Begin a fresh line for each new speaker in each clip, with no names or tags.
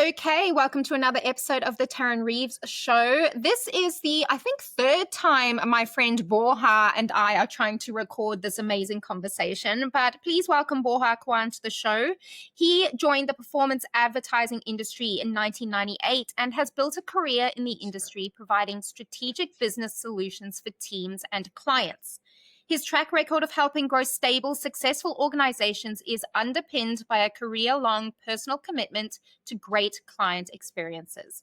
Okay, welcome to another episode of the 𝗧𝗵𝗲 Show. This is the, I think, third time my friend Borja and I are trying to record this amazing conversation, but please welcome Borja Cuan to the show. He joined the performance advertising industry in 1998 and has built a career in the industry providing strategic business solutions for teams and clients. His track record of helping grow stable, successful organizations is underpinned by a career-long personal commitment to great client experiences.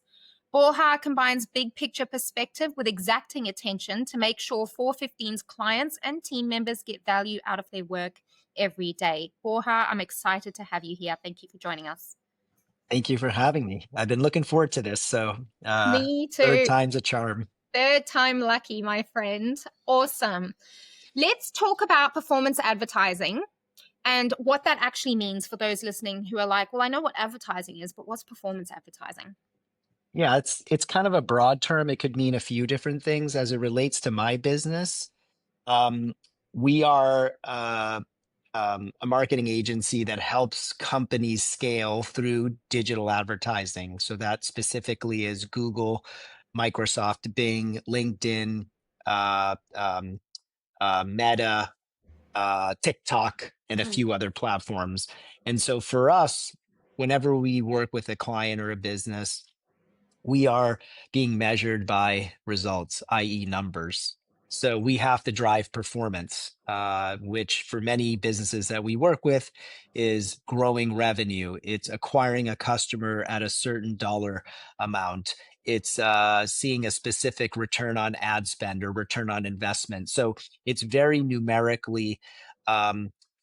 Borja combines big picture perspective with exacting attention to make sure 415's clients and team members get value out of their work every day. Borja, I'm excited to have you here. Thank you for joining us.
Thank you for having me. I've been looking forward to this. So
Me too.
Third time's a charm.
Third time lucky, my friend. Awesome. Let's talk about performance advertising and what that actually means for those listening who are like, well, I know what advertising is, but what's performance advertising?
Yeah, it's kind of a broad term. It could mean a few different things as it relates to my business. We are a marketing agency that helps companies scale through digital advertising. So that specifically is Google, Microsoft, Bing, LinkedIn, Meta, TikTok, and a few other platforms. And so for us, whenever we work with a client or a business, we are being measured by results, i.e. numbers. So we have to drive performance, which for many businesses that we work with is growing revenue. It's acquiring a customer at a certain dollar amount. It's seeing a specific return on ad spend or return on investment. So it's very numerically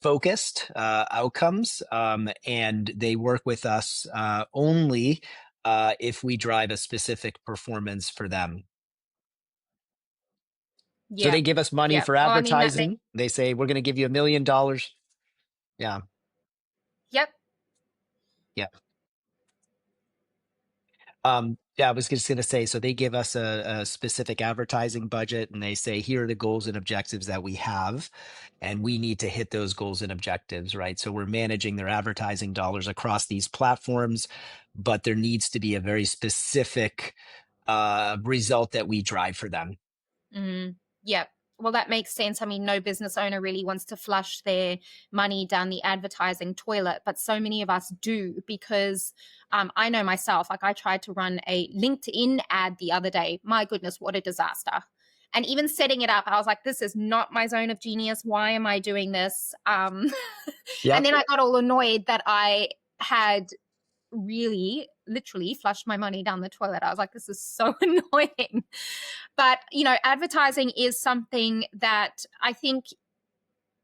focused outcomes, and they work with us only if we drive a specific performance for them.
Yeah.
So they give us money for
Well, I mean,
advertising. They say, we're going to give you $1 million. Yeah.
Yep.
Yeah. Yeah, I was just going to say, so they give us a specific advertising budget and they say, here are the goals and objectives that we have, and we need to hit those goals and objectives, right? So we're managing their advertising dollars across these platforms, but there needs to be a very specific result that we drive for them.
Yep. Well, that makes sense. I mean, no business owner really wants to flush their money down the advertising toilet, but so many of us do because I know myself, like I tried to run a LinkedIn ad the other day. My goodness, what a disaster. And even setting it up, I was like, this is not my zone of genius. Why am I doing this?
Yep.
And then I got all annoyed that I had really literally flushed my money down the toilet. I was like, this is so annoying. But, you know, advertising is something that I think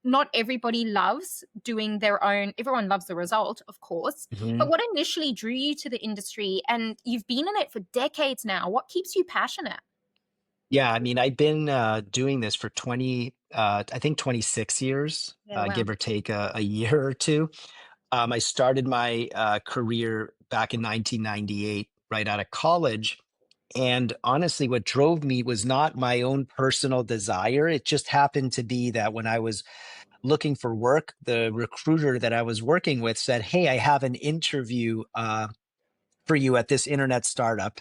not everybody loves doing their own. Everyone loves the result, of course. But what initially drew you to the industry? And you've been in it for decades now. What keeps you passionate?
Yeah, I mean, I've been doing this for 26 years,
Yeah, wow.
give or take a year or two. I started my career back in 1998, right out of college. And honestly, what drove me was not my own personal desire. It just happened to be that when I was looking for work, the recruiter that I was working with said, hey, I have an interview for you at this internet startup.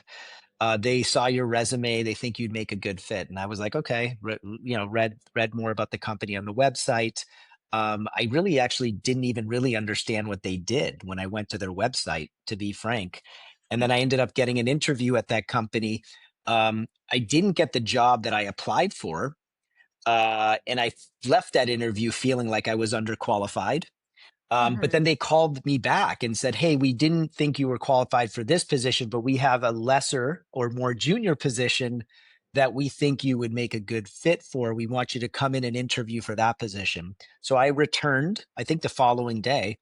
They saw your resume. They think you'd make a good fit. And I was like, okay, read more about the company on the website. I really actually didn't even really understand what they did when I went to their website, to be frank. And then I ended up getting an interview at that company. I didn't get the job that I applied for. And I left that interview feeling like I was underqualified. But then they called me back and said, hey, we didn't think you were qualified for this position, but we have a lesser or more junior position that we think you would make a good fit for. We want you to come in and interview for that position. So I returned, I think the following day,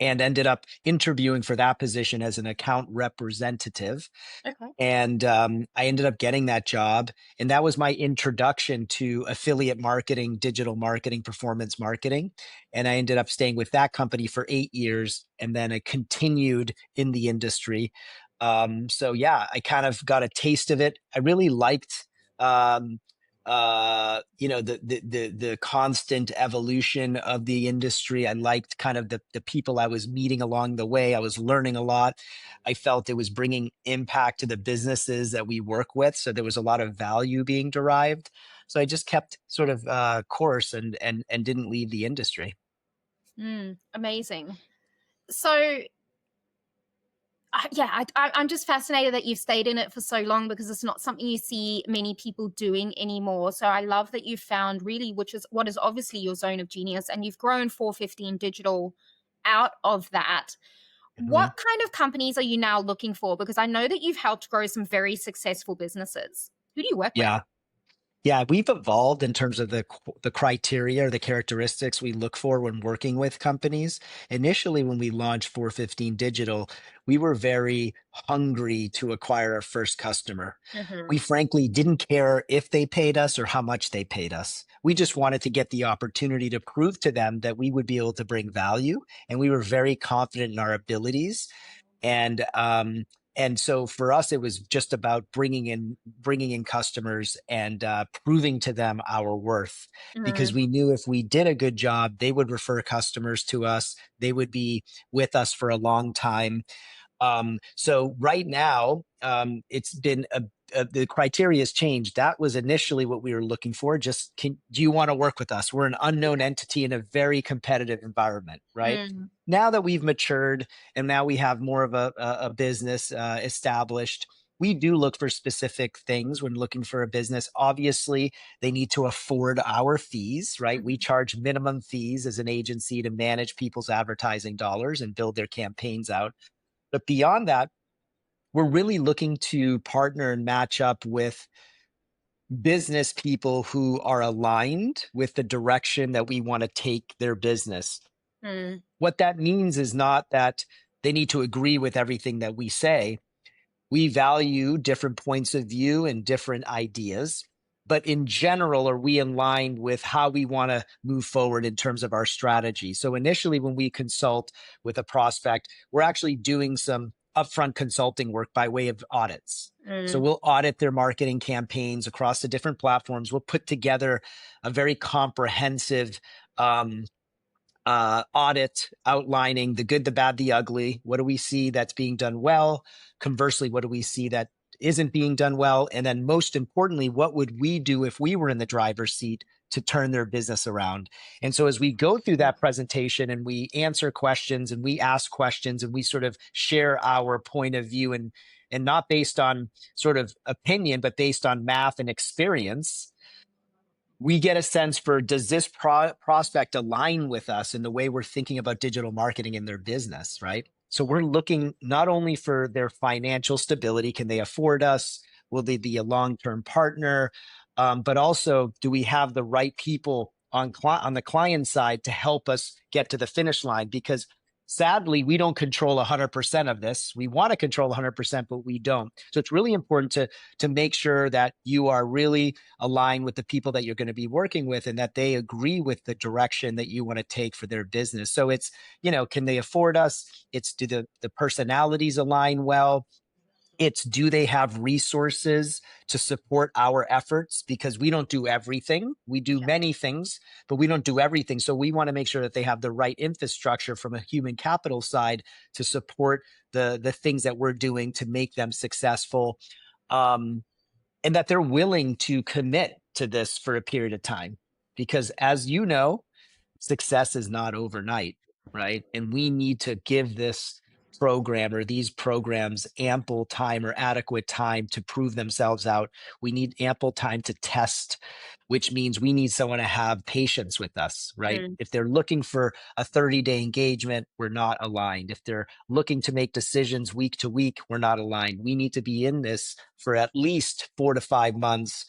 and ended up interviewing for that position as an account representative.
Okay.
And I ended up getting that job. And that was my introduction to affiliate marketing, digital marketing, performance marketing. And I ended up staying with that company for 8 years. And then I continued in the industry. So yeah, I kind of got a taste of it. I really liked the constant evolution of the industry. I liked kind of the people I was meeting along the way. I was learning a lot. I felt it was bringing impact to the businesses that we work with. So there was a lot of value being derived. So I just kept sort of course and didn't leave the industry.
Amazing. So I'm just fascinated that you've stayed in it for so long, because it's not something you see many people doing anymore. So I love that you've found really, which is what is obviously your zone of genius, and you've grown 415 Digital out of that.
Mhm.
What kind of companies are you now looking for? Because I know that you've helped grow some very successful businesses. Who do you work with?
Yeah. Yeah, we've evolved in terms of the criteria or the characteristics we look for when working with companies. Initially, when we launched 415 Digital, we were very hungry to acquire our first customer. We frankly didn't care if they paid us or how much they paid us. We just wanted to get the opportunity to prove to them that we would be able to bring value, and we were very confident in our abilities. And so for us, it was just about bringing in customers and proving to them our worth, because we knew if we did a good job, they would refer customers to us. They would be with us for a long time. So right now, it's been the criteria has changed. That was initially what we were looking for. Just do you want to work with us? We're an unknown entity in a very competitive environment, right? Now that we've matured and now we have more of a business established, we do look for specific things when looking for a business. Obviously, they need to afford our fees, right? We charge minimum fees as an agency to manage people's advertising dollars and build their campaigns out. But beyond that, we're really looking to partner and match up with business people who are aligned with the direction that we want to take their business. What that means is not that they need to agree with everything that we say. We value different points of view and different ideas. But in general, are we in line with how we want to move forward in terms of our strategy? So initially, when we consult with a prospect, we're actually doing some upfront consulting work by way of audits. So we'll audit their marketing campaigns across the different platforms. We'll put together a very comprehensive audit outlining the good, the bad, the ugly. What do we see that's being done well? Conversely, what do we see that isn't being done well? And then most importantly, what would we do if we were in the driver's seat to turn their business around? And so as we go through that presentation and we answer questions and we ask questions and we sort of share our point of view, and not based on sort of opinion, but based on math and experience, we get a sense for, does this prospect align with us in the way we're thinking about digital marketing in their business, right? So we're looking not only for their financial stability, can they afford us? Will they be a long-term partner? But also, do we have the right people on the client side to help us get to the finish line? Because sadly, we don't control 100% of this. We want to control 100%, but we don't. So it's really important to make sure that you are really aligned with the people that you're going to be working with and that they agree with the direction that you want to take for their business. So it's, can they afford us? It's, do the personalities align well? It's, do they have resources to support our efforts? Because we don't do everything. We do many things, but we don't do everything. So we want to make sure that they have the right infrastructure from a human capital side to support the things that we're doing to make them successful, and that they're willing to commit to this for a period of time. Because as you know, success is not overnight, right? And we need to give this program or these programs ample time or adequate time to prove themselves out. We need ample time to test, which means we need someone to have patience with us, right? If they're looking for a 30-day engagement, we're not aligned. If they're looking to make decisions week to week, we're not aligned. We need to be in this for at least 4 to 5 months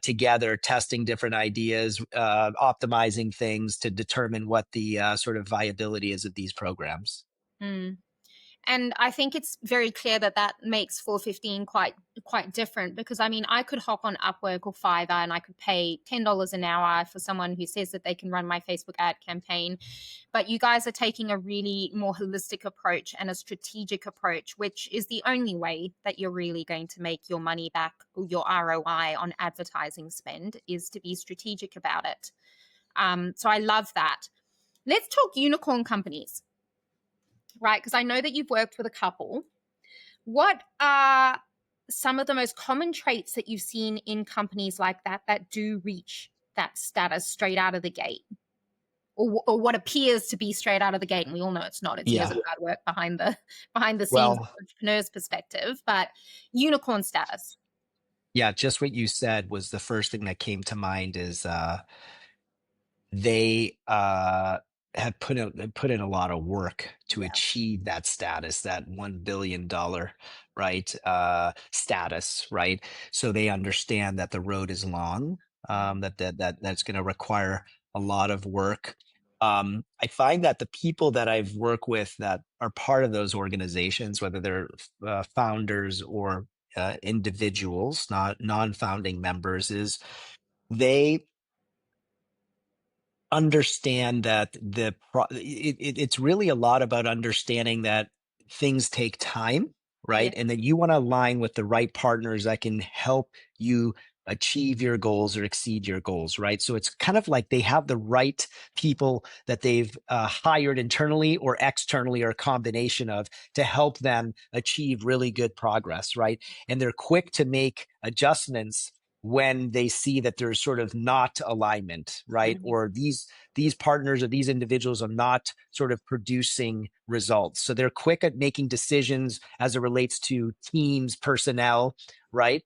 together, testing different ideas, optimizing things to determine what the sort of viability is of these programs.
And I think it's very clear that that makes 415 quite different, because I mean, I could hop on Upwork or Fiverr and I could pay $10 an hour for someone who says that they can run my Facebook ad campaign. But you guys are taking a really more holistic approach and a strategic approach, which is the only way that you're really going to make your money back, or your ROI on advertising spend, is to be strategic about it. So I love that. Let's talk unicorn companies, right? Because I know that you've worked with a couple. What are some of the most common traits that you've seen in companies like that that do reach that status straight out of the gate? Or what appears to be straight out of the gate, and we all know it's not. It's years of hard work behind the scenes,
Well,
entrepreneur's perspective, but unicorn status.
yeah, just what you said was the first thing that came to mind is they have put in a lot of work to achieve that status, that $1 billion, right, status, right? So they understand that the road is long, that's going to require a lot of work. I find that the people that I've worked with that are part of those organizations, whether they're founders or individuals, not non-founding members, is they understand that it's really a lot about understanding that things take time, right?
Yeah.
And that you want to align with the right partners that can help you achieve your goals or exceed your goals, right? So it's kind of like they have the right people that they've hired internally or externally, or a combination of, to help them achieve really good progress, right? And they're quick to make adjustments when they see that there's sort of not alignment, right?
Mhm.
Or these partners or these individuals are not sort of producing results. So they're quick at making decisions as it relates to teams, personnel, right?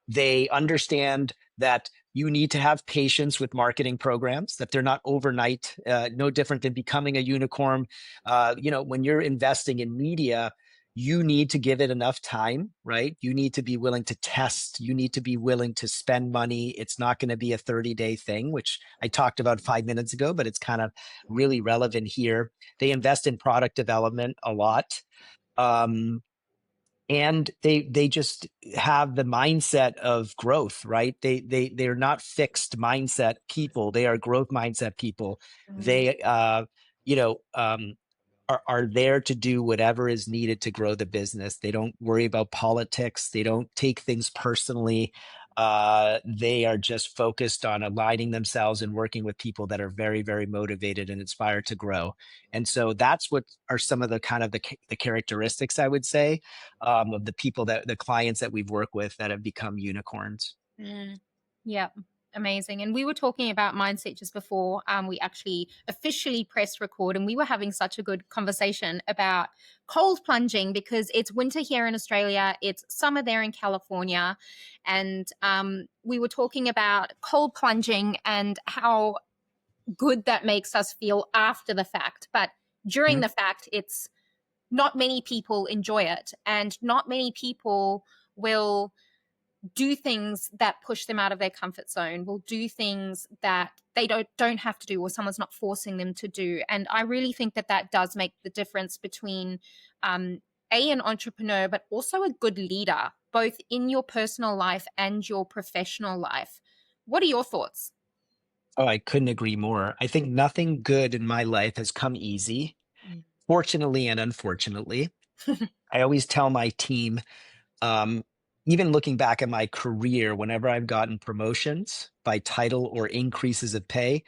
They understand that you need to have patience with marketing programs, that they're not overnight, no different than becoming a unicorn. When you're investing in media, you need to give it enough time, right? You need to be willing to test. You need to be willing to spend money. It's not going to be a 30-day thing, which I talked about 5 minutes ago, but it's kind of really relevant here. They invest in product development a lot. And they just have the mindset of growth, right? They're not fixed mindset people. They are growth mindset people. They are there to do whatever is needed to grow the business. They don't worry about politics. They don't take things personally. They are just focused on aligning themselves and working with people that are very, very motivated and inspired to grow. And so that's what are some of the kind of the characteristics, I would say, of the people the clients that we've worked with that have become unicorns.
Yeah, amazing. And we were talking about mindset just before we actually officially pressed record, and we were having such a good conversation about cold plunging, because it's winter here in Australia, it's summer there in California, and we were talking about cold plunging and how good that makes us feel after the fact. But during the fact, it's not many people enjoy it, and not many people will do things that push them out of their comfort zone, will do things that they don't have to do, or someone's not forcing them to do. And I really think that that does make the difference between an entrepreneur, but also a good leader, both in your personal life and your professional life. What are your thoughts?
Oh, I couldn't agree more. I think nothing good in my life has come easy, fortunately and unfortunately. I always tell my team, um, even looking back at my career, whenever I've gotten promotions by title or increases of pay,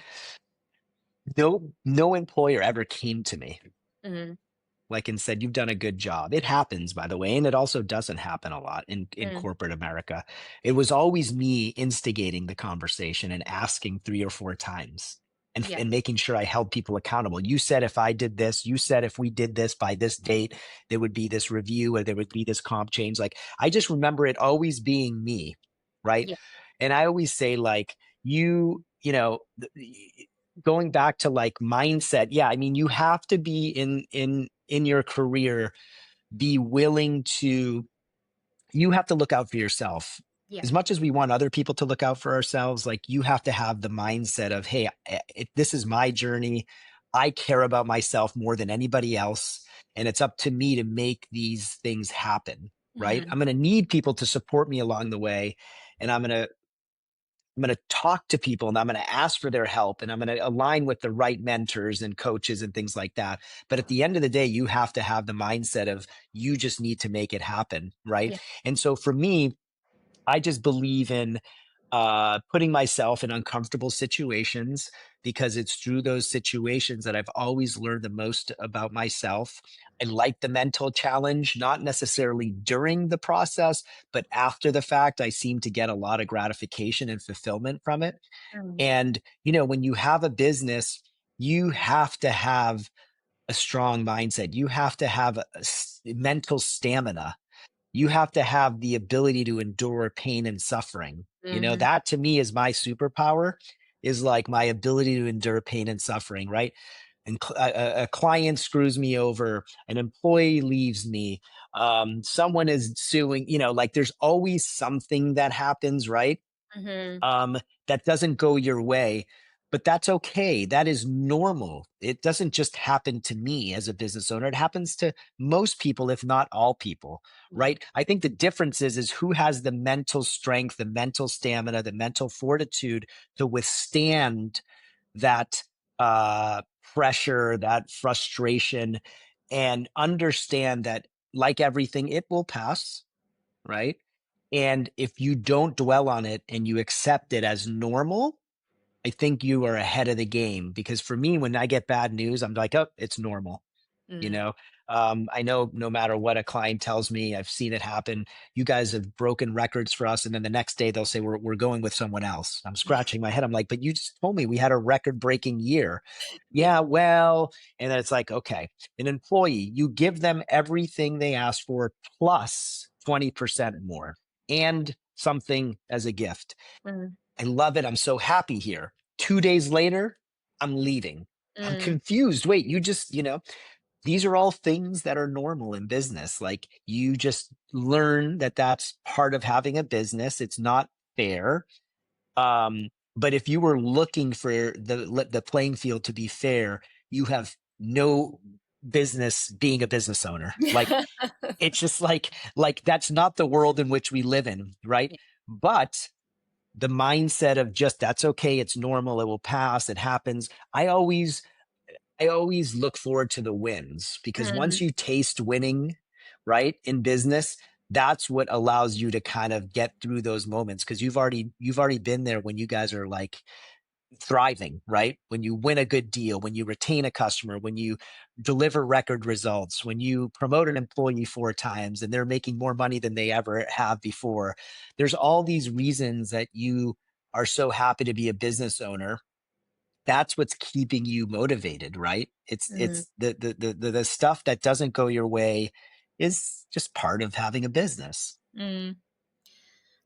no employer ever came to me
Mm-hmm.
like and said, "You've done a good job." It happens, by the way, and it also doesn't happen a lot in corporate America. It was always me instigating the conversation and asking 3 or 4 times,
Yeah.
and making sure I held people accountable. You said if I did this, you said if we did this by this date, there would be this review or there would be this comp change. Like, I just remember it always being me, right?
Yeah.
And I always say, like, going back to like mindset, yeah, I mean, you have to be in your career, be willing to, you have to look out for yourself.
Yeah.
As much as we want other people to look out for ourselves, like, you have to have the mindset of, hey, this is my journey. I care about myself more than anybody else. and it's up to me to make these things happen, right?
Mm-hmm.
I'm going to need people to support me along the way, and I'm going to talk to people, and I'm going to ask for their help, and I'm going to align with the right mentors and coaches and things like that. But at the end of the day, you have to have the mindset of you just need to make it happen, right?
Yeah.
And so for me, I just believe in putting myself in uncomfortable situations, because it's through those situations that I've always learned the most about myself. I like the mental challenge, not necessarily during the process, but after the fact. I seem to get a lot of gratification and fulfillment from it.
Mm.
And, when you have a business, you have to have a strong mindset. You have to have mental stamina. You have to have the ability to endure pain and suffering.
Mm-hmm.
That to me is my superpower, is like my ability to endure pain and suffering, right? And a client screws me over, an employee leaves me, someone is suing, like there's always something that happens, right?
Mm-hmm.
um, that doesn't go your way. But that's okay. That is normal. It doesn't just happen to me as a business owner. It happens to most people, if not all people, right? I think the difference is who has the mental strength, the mental stamina, the mental fortitude to withstand that uh, pressure, that frustration, and understand that, like everything, it will pass, right? And if you don't dwell on it and you accept it as normal, I think you are ahead of the game. Because for me, when I get bad news, I'm like, oh, it's normal. You
Mm.
know, I know no matter what a client tells me, I've seen it happen. You guys have broken records for us. And then the next day they'll say, we're going with someone else. I'm scratching my head. I'm like, but you just told me we had a record breaking year.
Yeah.
Yeah, well, and then it's like, okay, an employee, you give them everything they asked for plus 20% more and something as a gift.
Mm.
I love it. I'm so happy here. 2 days later, I'm leaving. I'm
Mm.
confused. Wait, you just, these are all things that are normal in business. Like, you just learn that that's part of having a business. It's not fair. But if you were looking for the playing field to be fair, you have no business being a business owner. Like, it's just like that's not the world in which we live in, right?
Yeah.
But the mindset of just, that's okay, it's normal, it will pass, it happens. I always look forward to the wins, because once
Mm.
you taste winning, right, in business, that's what allows you to kind of get through those moments, because you've already been there when you guys are like thriving, right? When you win a good deal, when you retain a customer, when you deliver record results, when you promote an employee 4 times and they're making more money than they ever have before. There's all these reasons that you are so happy to be a business owner. That's what's keeping you motivated, right? It's
Mm.
it's the stuff that doesn't go your way is just part of having a business.
Mm.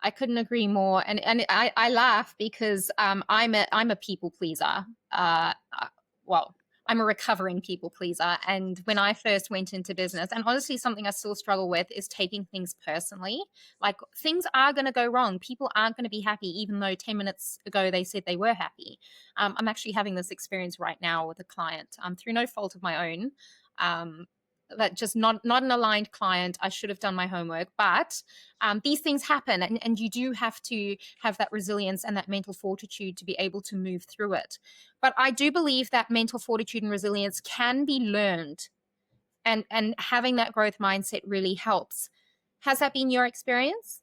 I couldn't agree more, and I laugh because I'm a people pleaser. Well, I'm a recovering people pleaser, and when I first went into business, and honestly, something I still struggle with is taking things personally. Like, things are going to go wrong. People aren't going to be happy, even though 10 minutes ago they said they were happy. I'm actually having this experience right now with a client, through no fault of my own. Um, that just not an aligned client. I should have done my homework, but these things happen, and you do have to have that resilience and that mental fortitude to be able to move through it. But I do believe that mental fortitude and resilience can be learned, and having that growth mindset really helps. Has that been your experience?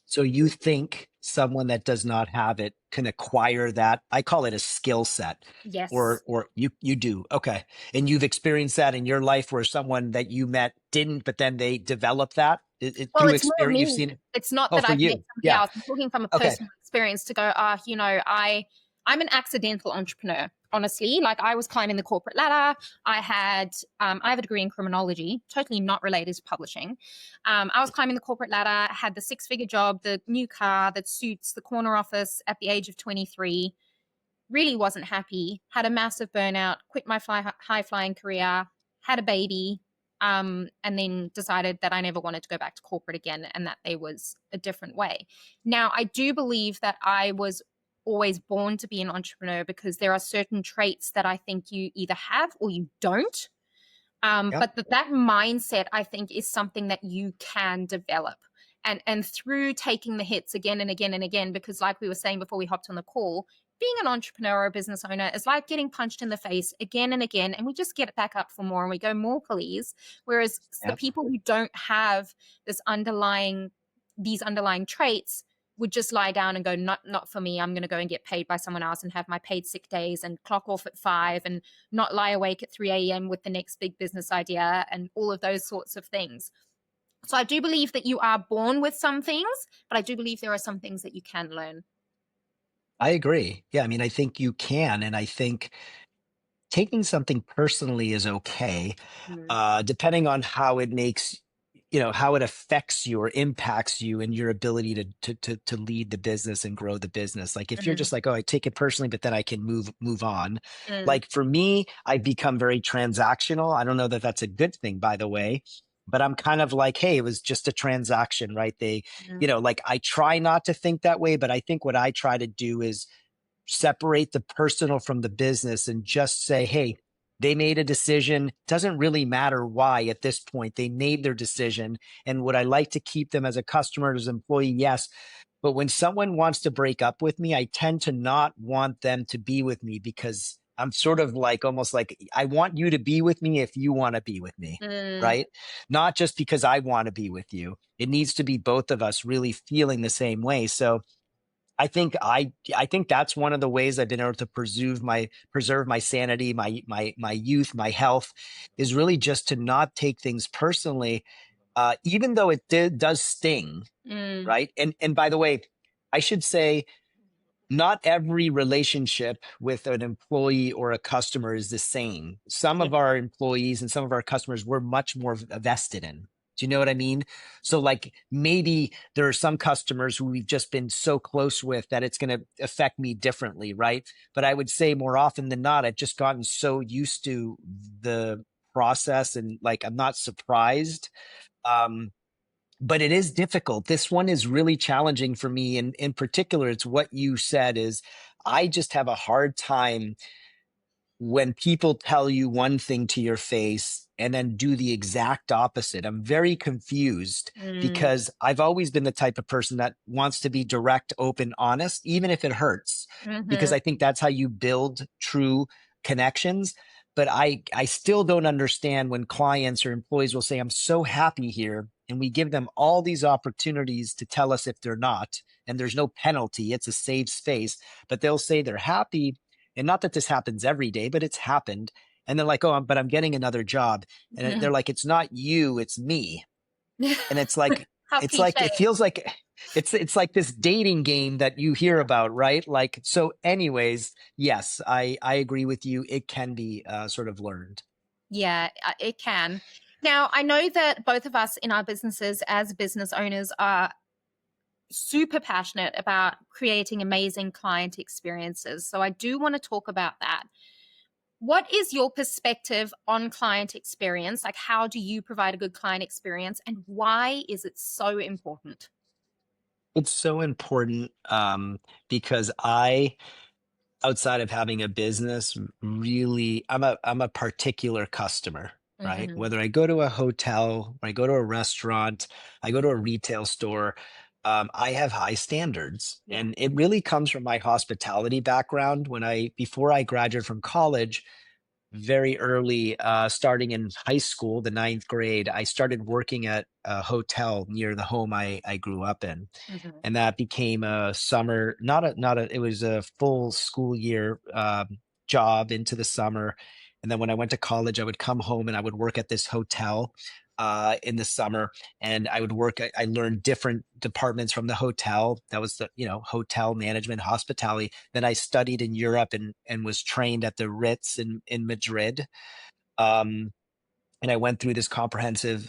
So you think someone that does not have it can acquire that? I call it a skill set. Or
Yes.
or you do. Okay. And you've experienced that in your life, where someone that you met didn't, but then they developed that
Well,
through
it's more
experience. You've
me.
seen it.
It's not
Oh,
that
for
I've met
you.
somebody
Yeah.
else. I'm talking from a
Okay.
personal experience to go, I'm an accidental entrepreneur, honestly. Like, I was climbing the corporate ladder. I have a degree in criminology, totally not related to publishing. I was climbing the corporate ladder, had the 6-figure job, the new car that suits, the corner office at the age of 23. Really wasn't happy, had a massive burnout, quit my high flying career, had a baby, and then decided that I never wanted to go back to corporate again, and that there was a different way. Now, I do believe that I was always born to be an entrepreneur, because there are certain traits that I think you either have or you don't.
Yep.
But that mindset, I think, is something that you can develop. And through taking the hits again and again and again, because like we were saying before we hopped on the call, being an entrepreneur or a business owner is like getting punched in the face again and again, and we just get back up for more and we go more, please. Whereas the
Yep.
people who don't have these underlying traits would just lie down and go, not for me. I'm going to go and get paid by someone else and have my paid sick days and clock off at 5 and not lie awake at 3 a.m. with the next big business idea and all of those sorts of things. So I do believe that you are born with some things, but I do believe there are some things that you can learn.
I agree. Yeah, I mean, I think you can, and I think taking something personally is okay,
Mm.
depending on how it makes, how it affects you or impacts you and your ability to lead the business and grow the business. Like if you're
Mm.
just like, oh, I take it personally, but then I can move on.
Mm.
Like for me, I've become very transactional. I don't know that that's a good thing, by the way, but I'm kind of like, hey, it was just a transaction, right?
Mm.
Like I try not to think that way, but I think what I try to do is separate the personal from the business and just say, hey, they made a decision. Doesn't really matter why at this point. They made their decision. And would I like to keep them as a customer, as an employee? Yes. But when someone wants to break up with me, I tend to not want them to be with me because I'm sort of like almost like I want you to be with me if you want to be with me,
Mm.
right? Not just because I want to be with you. It needs to be both of us really feeling the same way. So I think that's one of the ways I've been able to preserve my sanity, my youth, my health, is really just to not take things personally, even though it does sting,
Mm.
right? And by the way, I should say not every relationship with an employee or a customer is the same. Some
Yeah.
of our employees and some of our customers we're much more vested in. Do you know what I mean? So like maybe there are some customers who we've just been so close with that it's going to affect me differently, right? But I would say more often than not, I've just gotten so used to the process and like I'm not surprised. Um, but it is difficult. This one is really challenging for me. And in particular, it's what you said is I just have a hard time when people tell you one thing to your face and then do the exact opposite. I'm very confused
Mm.
because I've always been the type of person that wants to be direct, open, honest, even if it hurts, because
Mm-hmm.
I think that's how you build true connections. But I still don't understand when clients or employees will say, I'm so happy here. And we give them all these opportunities to tell us if they're not, and there's no penalty. It's a safe space, but they'll say they're happy, and not that this happens every day, but it's happened. And they're like, oh, but I'm getting another job. And they're like, it's not you, it's me. And it's like,
How
it's like,
cliche.
it feels like it's like this dating game that you hear about, right? Like, so anyways, yes, I agree with you. It can be sort of learned.
Yeah, it can. Now, I know that both of us in our businesses as business owners are super passionate about creating amazing client experiences. So I do want to talk about that. What is your perspective on client experience? Like, how do you provide a good client experience, and why is it so important?
It's so important because outside of having a business, really, I'm a particular customer, right?
Mm-hmm.
Whether I go to a hotel, or I go to a restaurant, I go to a retail store, I have high standards,
Yeah.
and it really comes from my hospitality background. Before I graduated from college, very early, starting in high school, the ninth grade, I started working at a hotel near the home I grew up in,
Mm-hmm.
and that became a summer, it was a full school year job into the summer. And then when I went to college, I would come home and I would work at this hotel in the summer, and I would work. I learned different departments from the hotel. That was the hotel management, hospitality. Then I studied in Europe and was trained at the Ritz in Madrid. Um, and I went through this comprehensive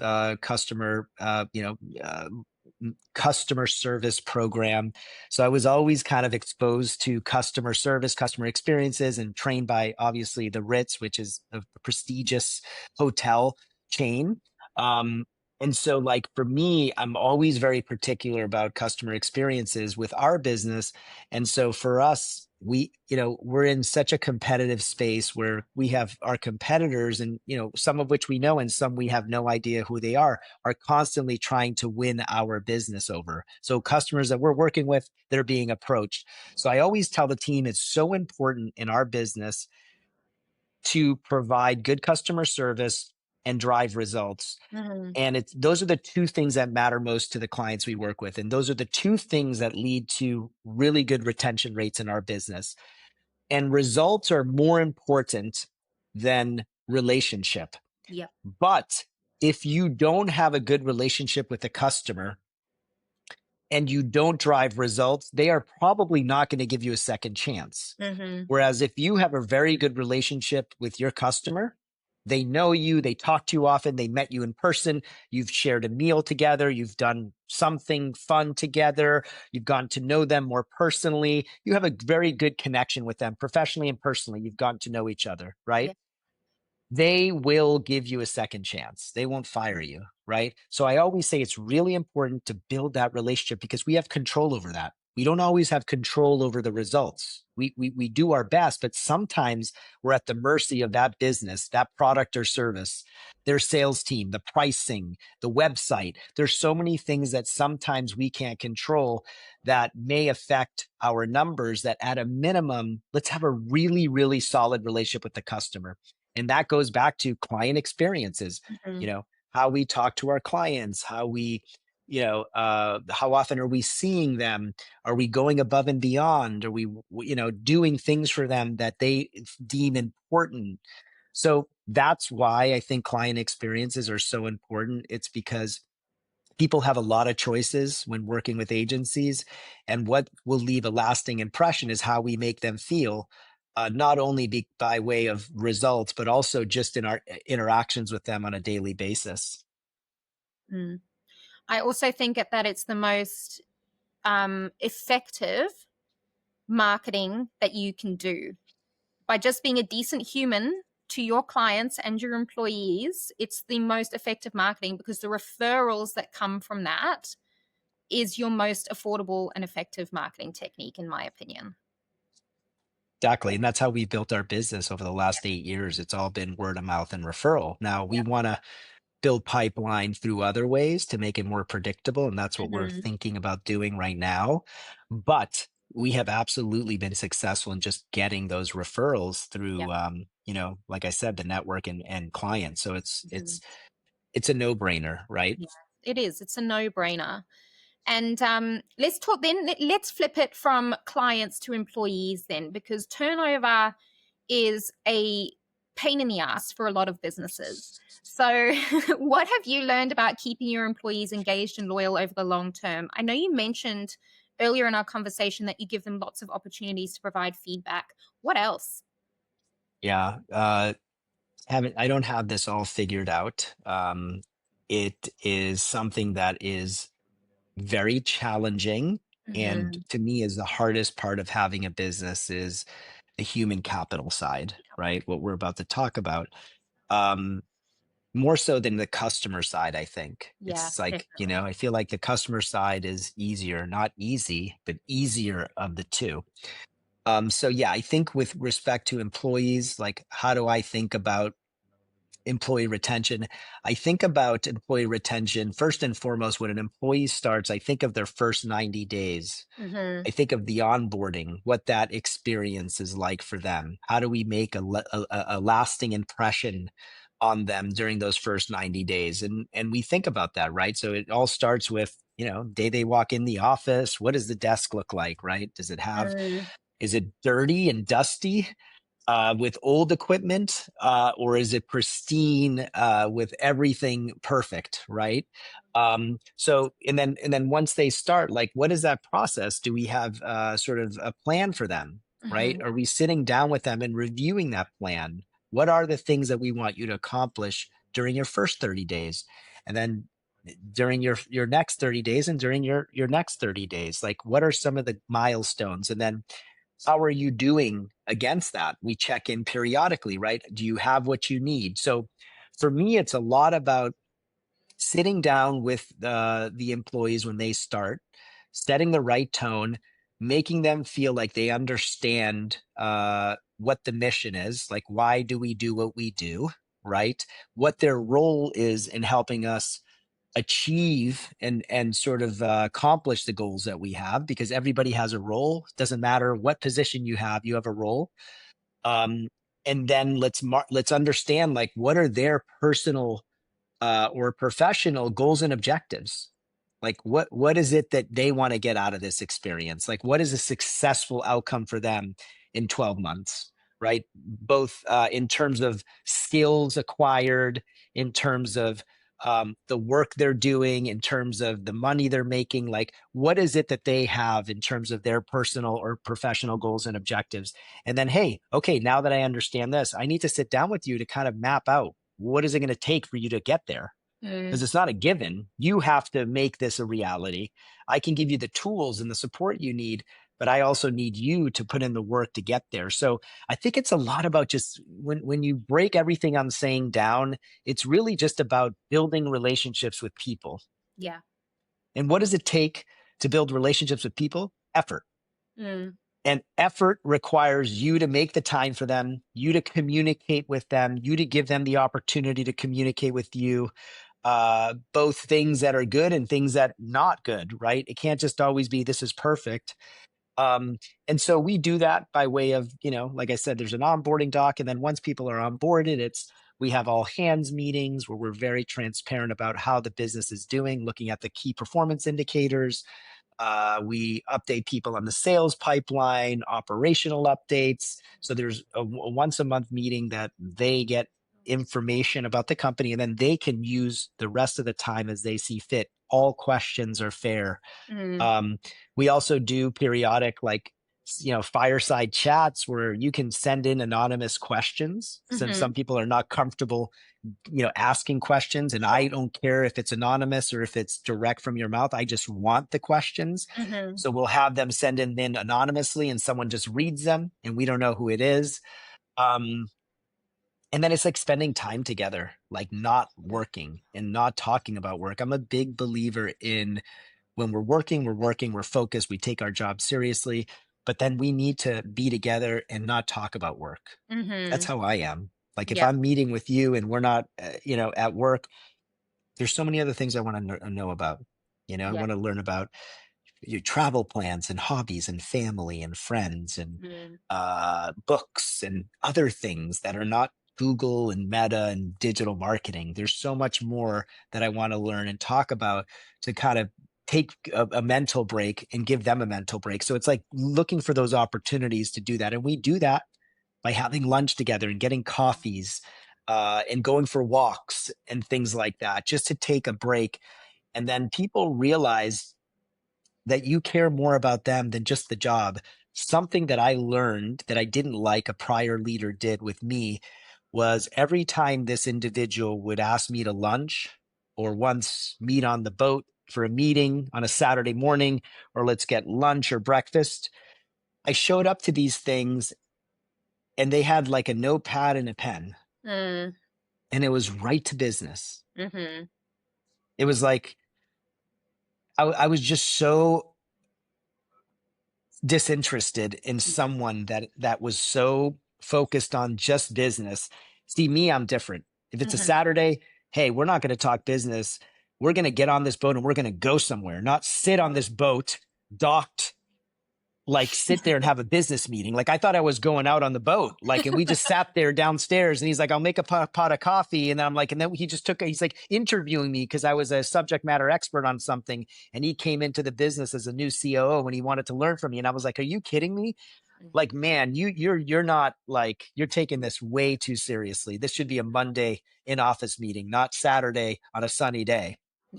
customer service program. So I was always kind of exposed to customer service, customer experiences, and trained by obviously the Ritz, which is a prestigious hotel chain. Um, and so, like for me, I'm always very particular about customer experiences with our business. And so for us, we're in such a competitive space where we have our competitors, and some of which we know and some we have no idea who they are constantly trying to win our business over. So customers that we're working with, they're being approached. So I always tell the team it's so important in our business to provide good customer service and drive results.
Mhm.
And those are the two things that matter most to the clients we work with. And those are the two things that lead to really good retention rates in our business. And results are more important than relationship.
Yep.
But if you don't have a good relationship with the customer and you don't drive results, they are probably not going to give you a second chance.
Mhm.
Whereas if you have a very good relationship with your customer, they know you, they talk to you often, they met you in person, you've shared a meal together, you've done something fun together, you've gotten to know them more personally, you have a very good connection with them professionally and personally, you've gotten to know each other, right?
Yep.
They will give you a second chance. They won't fire you, right? So I always say it's really important to build that relationship because we have control over that. We don't always have control over the results. We do our best, but sometimes we're at the mercy of that business, that product or service, their sales team, the pricing, the website. There's so many things that sometimes we can't control that may affect our numbers. That at a minimum, let's have a really, really solid relationship with the customer. And that goes back to client experiences,
Mhm.
how we talk to our clients, how we, how often are we seeing them? Are we going above and beyond? Are we, doing things for them that they deem important? So that's why I think client experiences are so important. It's because people have a lot of choices when working with agencies, and what will leave a lasting impression is how we make them feel, not only by way of results, but also just in our interactions with them on a daily basis.
Mm. I also think that it's the most effective marketing that you can do. By just being a decent human to your clients and your employees, it's the most effective marketing because the referrals that come from that is your most affordable and effective marketing technique, in my opinion.
Exactly. And that's how we built our business over the last 8 years. It's all been word of mouth and referral. Now we want to build pipeline through other ways to make it more predictable. And that's what we're
Mhm.
thinking about doing right now. But we have absolutely been successful in just getting those referrals through,
Yep.
like I said, the network and clients. So
Mhm.
it's a no-brainer, right?
Yeah, it is. It's a no-brainer. And let's talk then. Let's flip it from clients to employees then, because turnover is a pain in the ass for a lot of businesses. So, what have you learned about keeping your employees engaged and loyal over the long term? I know you mentioned earlier in our conversation that you give them lots of opportunities to provide feedback. What else?
Yeah. I don't have this all figured out. It is something that is very challenging. And
Hmm.
to me is the hardest part of having a business is the human capital side, right? What we're about to talk about. Um, More so than the customer side, I think.
Yeah,
It's like,
definitely.
I feel like the customer side is easier, not easy, but easier of the two. So yeah, I think with respect to employees, like how do I think about employee retention? I think about employee retention first and foremost when an employee starts, I think of their first 90 days.
Hmm.
I think of the onboarding, what that experience is like for them. How do we make a lasting impression on them during those first 90 days? And we think about that, right? So it all starts with, day they walk in the office. What does the desk look like, right? Is it dirty and dusty? With old equipment, or is it pristine with everything perfect, right? So and then once they start, like, what is that process? Do we have sort of a plan for them, right?
Hmm.
Are we sitting down with them and reviewing that plan? What are the things that we want you to accomplish during your first 30 days, and then during your next 30 days, and during your next 30 days? Like, what are some of the milestones? And then how are you doing against that? We check in periodically, right? Do you have what you need? So for me, it's a lot about sitting down with the employees when they start, setting the right tone, making them feel like they understand what the mission is, like why do we do what we do, right? What their role is in helping us achieve and sort of accomplish the goals that we have, because everybody has a role. Doesn't matter what position you have a role. And then let's understand, like, what are their personal or professional goals and objectives. Like what is it that they want to get out of this experience? Like what is a successful outcome for them in 12 months, right? Both in terms of skills acquired, in terms of the work they're doing, in terms of the money they're making. Like what is it that they have in terms of their personal or professional goals and objectives? And then, hey, okay, now that I understand this, I need to sit down with you to kind of map out, what is it going to take for you to get there? Because it's not a given. You have to make this a reality. I can give you the tools and the support you need, but I also need you to put in the work to get there. So I think it's a lot about just when you break everything I'm saying down, it's really just about building relationships with people.
Yeah.
And what does it take to build relationships with people? Effort. And effort requires you to make the time for them, you to communicate with them, you to give them the opportunity to communicate with you, both things that are good and things that not good, right? It can't just always be, this is perfect. And so we do that by way of, like I said, there's an onboarding doc. And then once people are onboarded, we have all hands meetings where we're very transparent about how the business is doing, looking at the key performance indicators. We update people on the sales pipeline, operational updates. So there's a once a month meeting that they get information about the company, and then they can use the rest of the time as they see fit. All questions are fair. We also do periodic, fireside chats where you can send in anonymous questions, since some people are not comfortable asking questions. And I don't care if it's anonymous or if it's direct from your mouth. I just want the questions. So we'll have them send in anonymously, and someone just reads them and we don't know who it is. And then it's like spending time together, like not working and not talking about work. I'm a big believer in, when we're working, we're focused, we take our job seriously, but then we need to be together and not talk about work. That's how I am. Like if I'm meeting with you and we're not, at work, there's so many other things I want to know about. I want to learn about your travel plans and hobbies and family and friends and books and other things that are not Google and Meta and digital marketing. There's so much more that I want to learn and talk about to kind of take a mental break and give them a mental break. So it's like looking for those opportunities to do that. And we do that by having lunch together and getting coffees and going for walks and things like that, just to take a break. And then people realize that you care more about them than just the job. Something that I learned that I didn't like a prior leader did with me was, every time this individual would ask me to lunch, or once meet on the boat for a meeting on a Saturday morning, or let's get lunch or breakfast, I showed up to these things and they had like a notepad and a pen, and it was right to business. It was like, I was just so disinterested in someone that was so focused on just business. See, me, I'm different. If it's a Saturday, hey, we're not going to talk business. We're going to get on this boat and we're going to go somewhere, not sit on this boat docked, like sit there and have a business meeting. Like I thought I was going out on the boat, and we just sat there downstairs, and he's like, I'll make a pot of coffee. And then I'm like, and then he's like interviewing me because I was a subject matter expert on something. And he came into the business as a new COO when he wanted to learn from me. And I was like, are you kidding me? Like, man, you're not, like, you're taking this way too seriously. This should be a Monday in office meeting, not Saturday on a sunny day.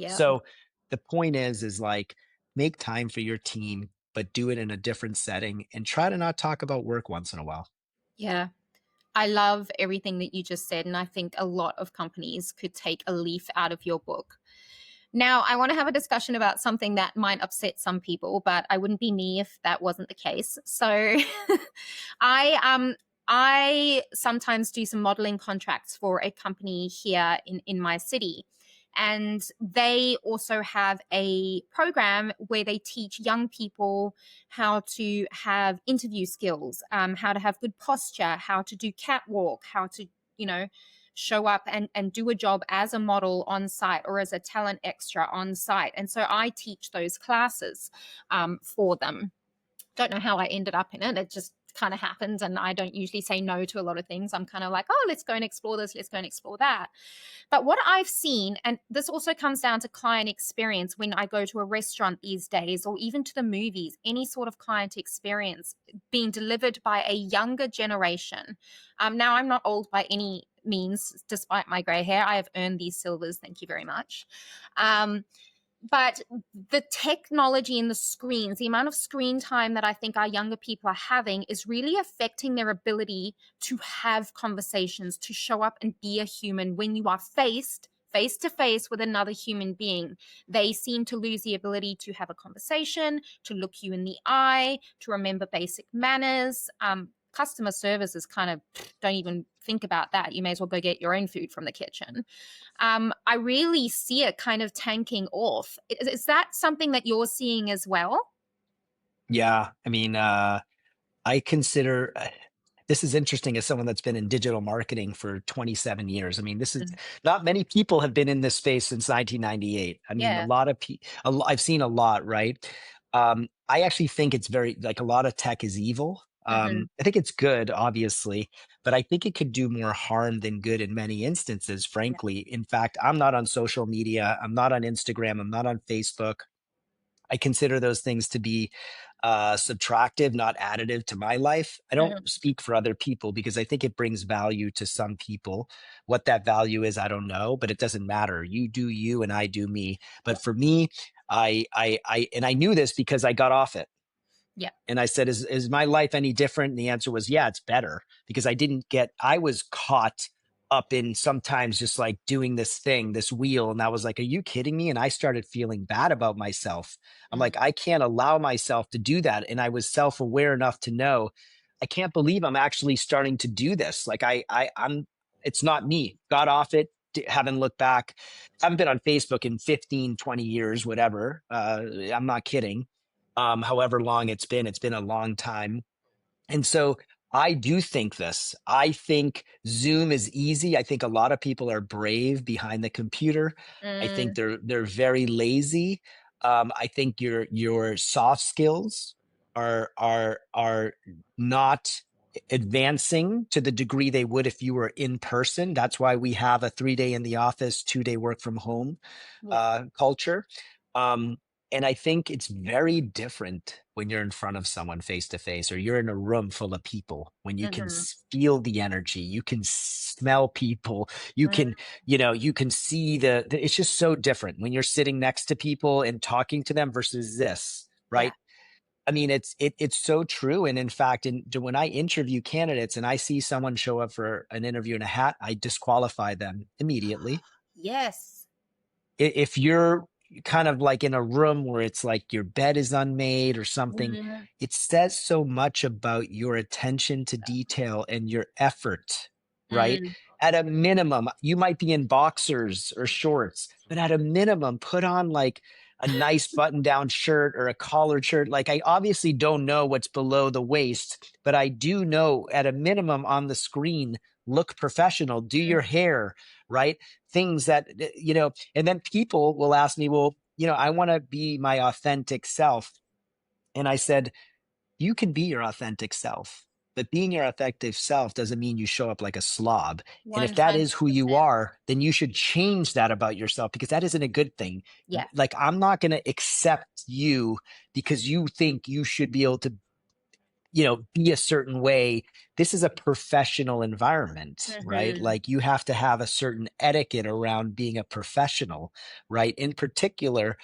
So the point is like, make time for your team, but do it in a different setting, and try to not talk about work once in a while.
Yeah. I love everything that you just said. And I think a lot of companies could take a leaf out of your book. Now, I want to have a discussion about something that might upset some people, but I wouldn't be me if that wasn't the case. So I sometimes do some modeling contracts for a company here in my city. And they also have a program where they teach young people how to have interview skills, how to have good posture, how to do catwalk, how to, you know, show up and do a job as a model on site or as a talent extra on site. And so I teach those classes for them. Don't know how I ended up in it. It just kind of happens. And I don't usually say no to a lot of things. I'm kind of like, oh, let's go and explore this. Let's go and explore that. But what I've seen, and this also comes down to client experience when I go to a restaurant these days, or even to the movies, any sort of client experience being delivered by a younger generation. Now, I'm not old by any means, despite my gray hair. I have earned these silvers. Thank you very much. But the technology and the screens, the amount of screen time that I think our younger people are having is really affecting their ability to have conversations, to show up and be a human when you are face to face with another human being. They seem to lose the ability to have a conversation, to look you in the eye, to remember basic manners. Customer service is kind of, don't even think about that. You may as well go get your own food from the kitchen. I really see it kind of tanking off. Is that something that you're seeing as well?
Yeah. I mean, I consider this is interesting as someone that's been in digital marketing for 27 years. I mean, this is not many people have been in this space since 1998. I mean, a
Yeah.
lot of people, I've seen a lot, right? I actually think it's very, like, a lot of tech is evil. I think it's good, obviously, but I think it could do more harm than good in many instances,
Yeah.
frankly. In fact, I'm not on social media. I'm not on Instagram. I'm not on Facebook. I consider those things to be subtractive, not additive to my life. I don't speak for other people because I think it brings value to some people. What that value is, I don't know, but it doesn't matter. You do you and I do me. But for me, and I knew this because I got off it.
Yeah.
And I said, is my life any different? And the answer was, yeah, it's better, because I was caught up in sometimes just like doing this thing, this wheel. And I was like, are you kidding me? And I started feeling bad about myself. I'm like, I can't allow myself to do that. And I was self-aware enough to know, I can't believe I'm actually starting to do this. Like it's not me. Got off it. Haven't looked back. Haven't been on Facebook in 15, 20 years, whatever. I'm not kidding. However long it's been a long time. And so I do think this. I think Zoom is easy. I think a lot of people are brave behind the computer. I think they're very lazy. I think your soft skills are not advancing to the degree they would if you were in person. That's why we have a 3-day in the office, 2-day work from home culture. And I think it's very different when you're in front of someone face to face, or you're in a room full of people, when you can feel the energy, you can smell people, you can, you can see it's just so different when you're sitting next to people and talking to them versus this, right? I mean, it's so true. And in fact, when I interview candidates and I see someone show up for an interview in a hat, I disqualify them immediately.
Yes.
If you're kind of like in a room where it's like your bed is unmade or something, it says so much about your attention to detail and your effort, right? At a minimum, you might be in boxers or shorts, but at a minimum, put on like a nice button down shirt or a collared shirt. Like, I obviously don't know what's below the waist, but I do know at a minimum on the screen, look professional, do your hair, right? Things that, and then people will ask me, well, I want to be my authentic self. And I said, you can be your authentic self, but being your authentic self doesn't mean you show up like a slob. And if that is who you
100%.
are, then you should change that about yourself, because that isn't a good thing.
Yeah.
Like, I'm not going to accept you because you think you should be able to be a certain way. This is a professional environment, right? Like, you have to have a certain etiquette around being a professional, right? In particular,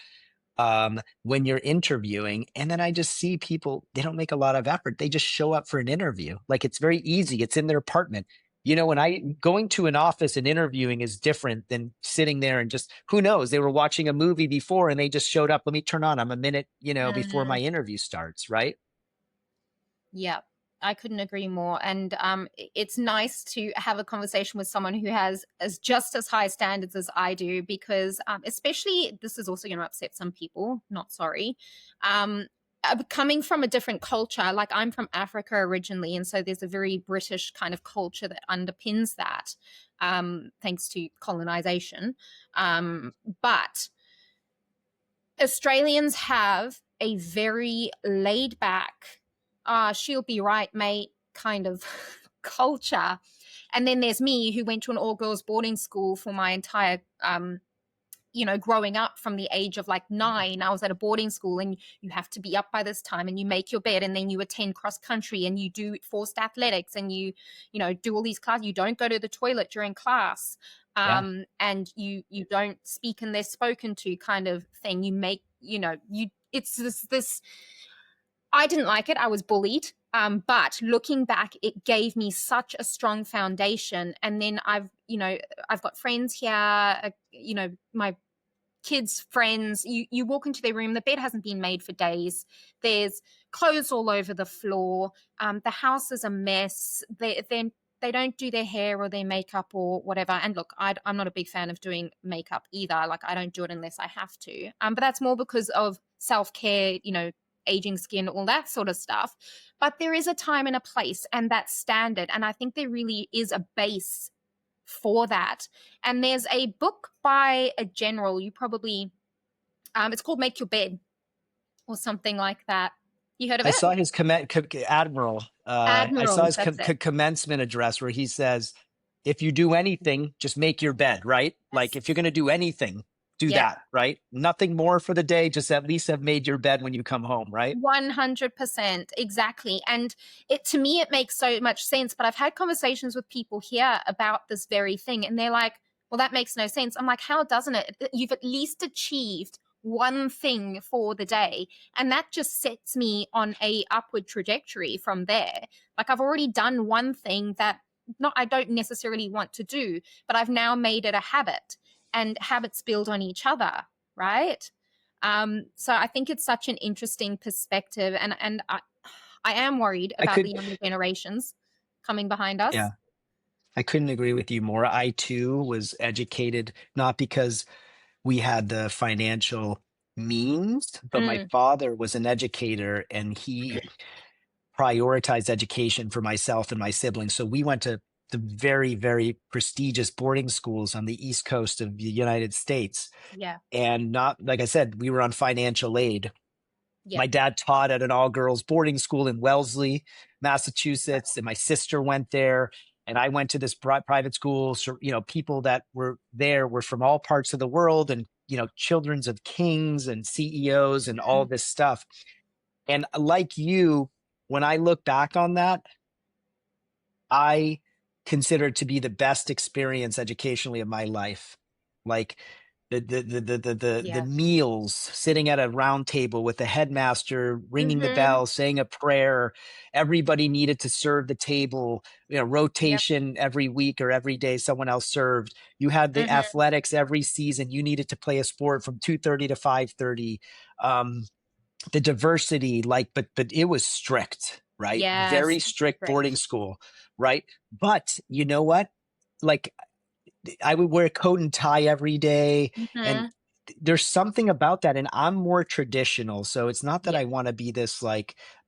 when you're interviewing. And then I just see people, they don't make a lot of effort. They just show up for an interview. Like, it's very easy. It's in their apartment. When going to an office and interviewing is different than sitting there and just, who knows, they were watching a movie before and they just showed up. Let me turn on. I'm a minute, before my interview starts, right?
Yeah. I couldn't agree more. And it's nice to have a conversation with someone who has just as high standards as I do, because especially, this is also going to upset some people, not sorry. Coming from a different culture, like I'm from Africa originally, and so there's a very British kind of culture that underpins that, thanks to colonization. But Australians have a very laid back, she'll be right, mate, kind of culture. And then there's me, who went to an all girls boarding school for my entire, growing up. From the age of like 9, I was at a boarding school, and you have to be up by this time, and you make your bed, and then you attend cross country, and you do forced athletics, and you do all these classes. You don't go to the toilet during class.
Yeah.
And you don't speak unless spoken to, kind of thing. You make, it's this, I didn't like it. I was bullied. But looking back, it gave me such a strong foundation. And then I've got friends here, my kids' friends, you walk into their room, the bed hasn't been made for days. There's clothes all over the floor. The house is a mess. They don't do their hair or their makeup or whatever. And look, I'm not a big fan of doing makeup either. Like, I don't do it unless I have to. But that's more because of self-care, aging skin, all that sort of stuff. But there is a time and a place, and that standard. And I think there really is a base for that. And there's a book by a general, you probably, it's called Make Your Bed or something like that. You heard of
I
it?
saw his Admiral. I saw his
That's it.
commencement address where he says, if you do anything, just make your bed, right? Like, if you're going to do anything, do
Yeah.
that, right? Nothing more for the day. Just at least have made your bed when you come home, right?
100%. Exactly. And to me, it makes so much sense. But I've had conversations with people here about this very thing, and they're like, well, that makes no sense. I'm like, how doesn't it? You've at least achieved one thing for the day, and that just sets me on a upward trajectory from there. Like, I've already done one thing that I don't necessarily want to do, but I've now made it a habit, and habits build on each other, right? So I think it's such an interesting perspective, and I am worried about the younger generations coming behind us.
Yeah, I couldn't agree with you more. I too was educated, not because we had the financial means, but my father was an educator, and he prioritized education for myself and my siblings. So we went to the very, very prestigious boarding schools on the East Coast of the United States.
Yeah.
And not, like I said, we were on financial aid.
Yeah.
My dad taught at an all-girls boarding school in Wellesley, Massachusetts, and my sister went there. And I went to this private school. So, people that were there were from all parts of the world, and, children of kings and CEOs and all this stuff. And like you, when I look back on that, I consider it to be the best experience educationally of my life. Like the meals, sitting at a round table with the headmaster, ringing the bell, saying a prayer. Everybody needed to serve the table, rotation every week or every day, someone else served. You had the athletics every season. You needed to play a sport from 2:30 to 5:30. The diversity, but it was strict, right?
Yes,
very strict boarding school, right? But you know what? Like, I would wear a coat and tie every day, and there's something about that. And I'm more traditional, so it's not that I want to be this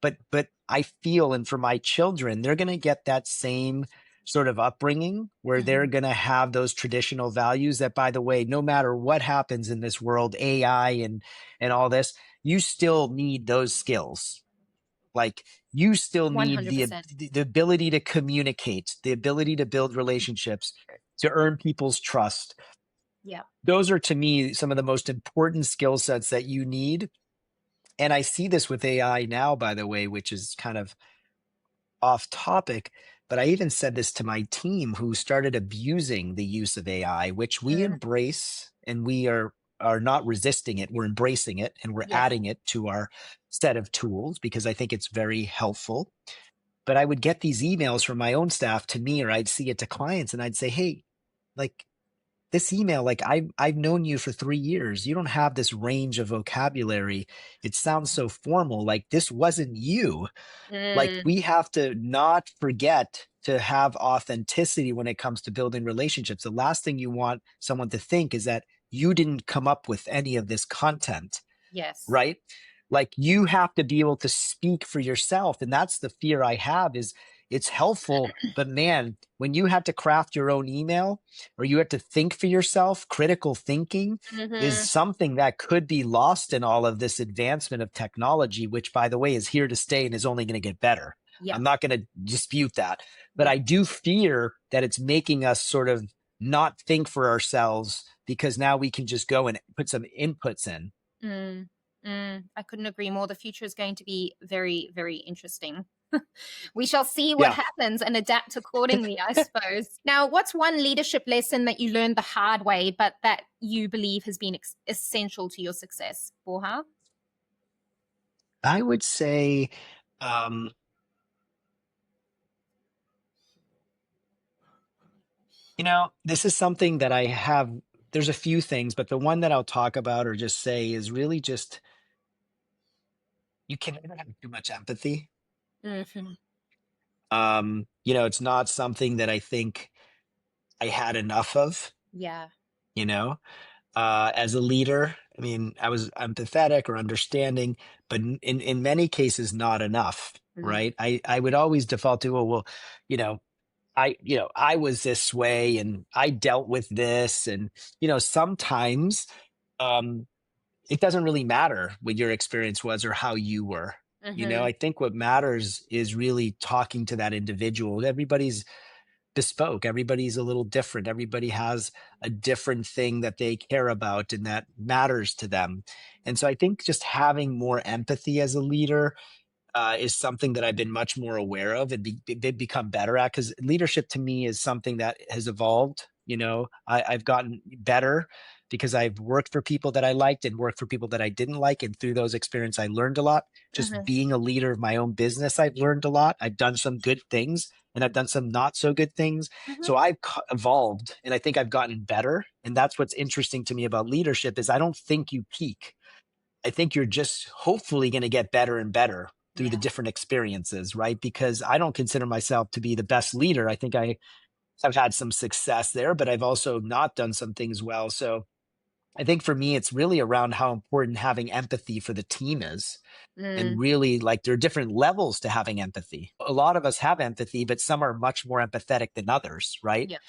but I feel, and for my children, they're going to get that same sort of upbringing where they're going to have those traditional values that, by the way, no matter what happens in this world, AI and all this, you still need those skills. Like, you still need the ability to communicate, the ability to build relationships, to earn people's trust.
Yeah.
Those are, to me, some of the most important skill sets that you need. And I see this with AI now, by the way, which is kind of off topic, but I even said this to my team who started abusing the use of AI, which we embrace, and we are not resisting it. We're embracing it, and we're adding it to our set of tools because I think it's very helpful. But I would get these emails from my own staff to me, or I'd see it to clients, and I'd say, hey, like, this email, like I've known you for 3 years. You don't have this range of vocabulary. It sounds so formal. Like this wasn't you. Like
Mm,
we have to not forget to have authenticity when it comes to building relationships. The last thing you want someone to think is that you didn't come up with any of this content,
yes.
right? Like you have to be able to speak for yourself. And that's the fear I have is it's helpful, but man, when you have to craft your own email or you have to think for yourself, critical thinking is
Hmm.
something that could be lost in all of this advancement of technology, which by the way is here to stay and is only going to get better.
Yeah.
I'm not going to dispute that, but
Yeah.
I do fear that it's making us sort of not think for ourselves because now we can just go and put some inputs in.
Mm, I couldn't agree more. The future is going to be very, very interesting. We shall see what
Yeah.
happens and adapt accordingly, I suppose. Now, what's one leadership lesson that you learned the hard way, but that you believe has been essential to your success, Borja?
I would say, um, this is something that I have. There's a few things, but the one that I'll talk about or just say is really just you can never have too much empathy.
Hmm.
It's not something that I think I had enough of,
Yeah.
you know, as a leader. I mean, I was empathetic or understanding, but in many cases, not enough,
Mm.
right? I would always default to, oh, well, you know, I was this way and I dealt with this. And, sometimes um, it doesn't really matter what your experience was or how you were.
Hmm.
I think what matters is really talking to that individual. Everybody's bespoke. Everybody's a little different. Everybody has a different thing that they care about and that matters to them. And so I think just having more empathy as a leader is something that I've been much more aware of and become better at because leadership to me is something that has evolved. I've gotten better because I've worked for people that I liked and worked for people that I didn't like. And through those experiences, I learned a lot. Just
Hmm.
being a leader of my own business, I've learned a lot. I've done some good things and I've done some not so good things.
Hmm.
So I've evolved and I think I've gotten better. And that's what's interesting to me about leadership is I don't think you peak. I think you're just hopefully going to get better and better through the
Yeah.
different experiences, right? Because I don't consider myself to be the best leader. I think I've had some success there, but I've also not done some things well. So I think for me, it's really around how important having empathy for the team is. And
Mm.
really, like, there are different levels to having empathy. A lot of us have empathy, but some are much more empathetic than others, right?
Yeah.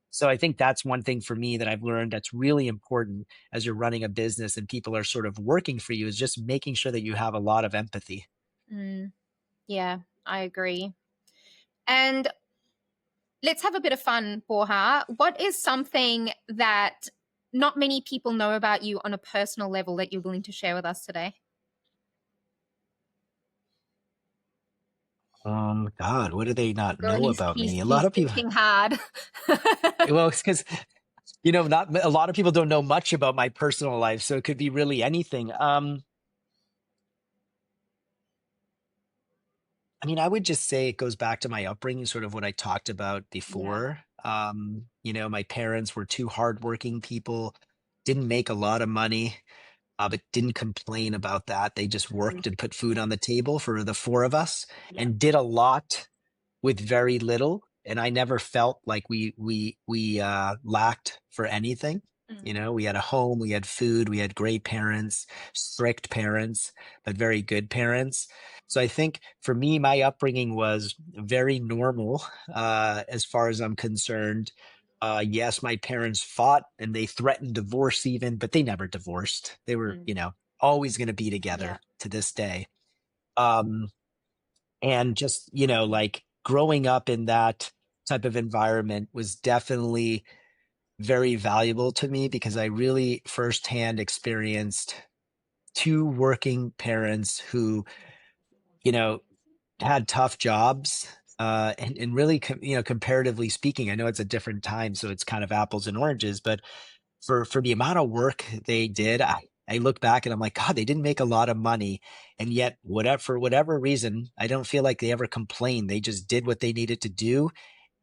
So I think that's one thing for me that I've learned that's really important as you're running a business and people are sort of working for you is just making sure that you have a lot of empathy.
Mm. Yeah, I agree. And let's have a bit of fun, Borja. What is something that not many people know about you on a personal level that you're willing to share with us today?
God, what do they not
Girl,
know
he's
about
he's
me? A lot
he's
of people,
thinking hard.
well, it's because, not a lot of people don't know much about my personal life. So it could be really anything. I mean, I would just say it goes back to my upbringing, sort of what I talked about
Yeah.
before. My parents were two hardworking people, didn't make a lot of money, but didn't complain about that. They just
Mhm.
worked and put food on the table for the four of us
Yeah.
and did a lot with very little. And I never felt like we lacked for anything.
Mm.
We had a home, we had food, we had great parents, strict parents, but very good parents. So I think for me, my upbringing was very normal as far as I'm concerned. Yes, my parents fought and they threatened divorce even, but they never divorced. They were,
Mm.
always going to be
Yeah.
together to this day. Um, and just, like growing up in that type of environment was definitely very valuable to me because I really firsthand experienced two working parents who, you know, had tough jobs. And really, comparatively speaking, I know it's a different time, so it's kind of apples and oranges, but for the amount of work they did, I look back and I'm like, God, they didn't make a lot of money. And yet, for whatever reason, I don't feel like they ever complained. They just did what they needed to do.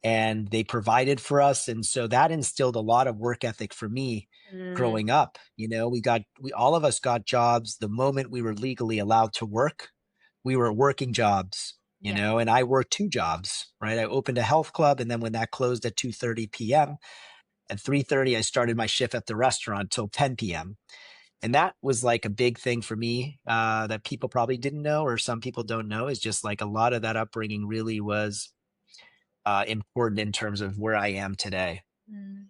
and they provided for us. And so that instilled a lot of work ethic for me
Mm,
growing up. You know, we all of us got jobs the moment we were legally allowed to work. We were working jobs, you
yeah.
know, and I worked 2 jobs, right? I opened a health club, and then when that closed at 2:30 p.m., at 3:30, I started my shift at the restaurant till 10 p.m. And that was like a big thing for me that people probably didn't know, or some people don't know, is just like a lot of that upbringing really was important in terms of where I am today.
Mm.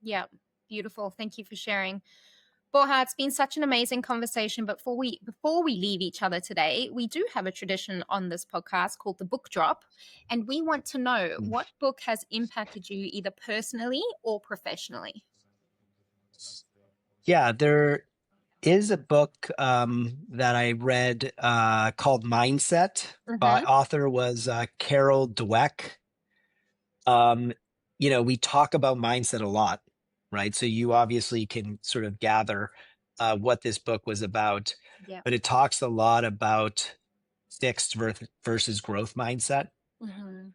Yeah. Beautiful. Thank you for sharing. Borja, it's been such an amazing conversation. But before we leave each other today, we do have a tradition on this podcast called the book drop. And we want to know
Mm.
what book has impacted you either personally or professionally.
Yeah, there is a book that I read called Mindset. By
Mm-hmm.
author was Carol Dweck. Um, you know, we talk about mindset a lot, right? So you obviously can sort of gather what this book was about,
Yeah.
but it talks a lot about fixed versus growth mindset,
Mm-hmm.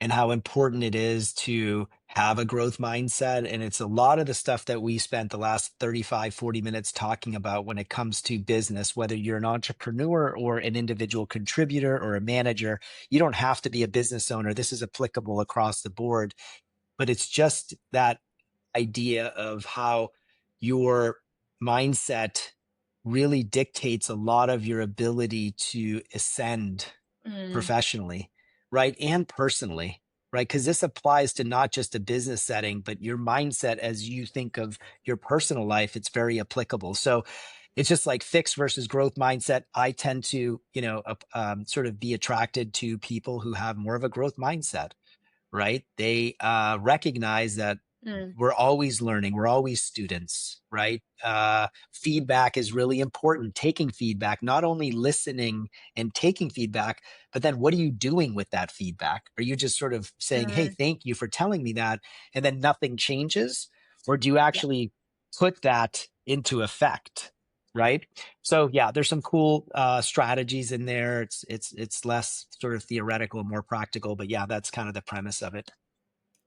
and how important it is to have a growth mindset. And it's a lot of the stuff that we spent the last 35, 40 minutes talking about when it comes to business, whether you're an entrepreneur or an individual contributor or a manager. You don't have to be a business owner. This is applicable across the board, but it's just that idea of how your mindset really dictates a lot of your ability to ascend
Mm,
professionally, right? And personally, right? Because this applies to not just a business setting, but your mindset as you think of your personal life, it's very applicable. So it's just like fixed versus growth mindset. I tend to, sort of be attracted to people who have more of a growth mindset, right? They recognize that
mm,
we're always learning, we're always students, right? Feedback is really important. Taking feedback, not only listening and taking feedback, but then what are you doing with that feedback? Are you just sort of saying, hey,
mm,
thank you for telling me that, and then nothing changes? Or do you
yeah.
actually put that into effect? Right. So yeah, there's some cool strategies in there. It's less sort of theoretical, more practical, but yeah, that's kind of the premise of it.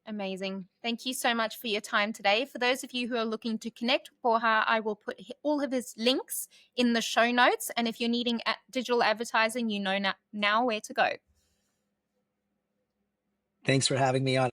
Amazing. Thank you so much for your time today. For those of you who are looking to connect with Borja, I will put all of his links in the show notes. And if you're needing digital advertising, you know now where to go.
Thanks for having me on.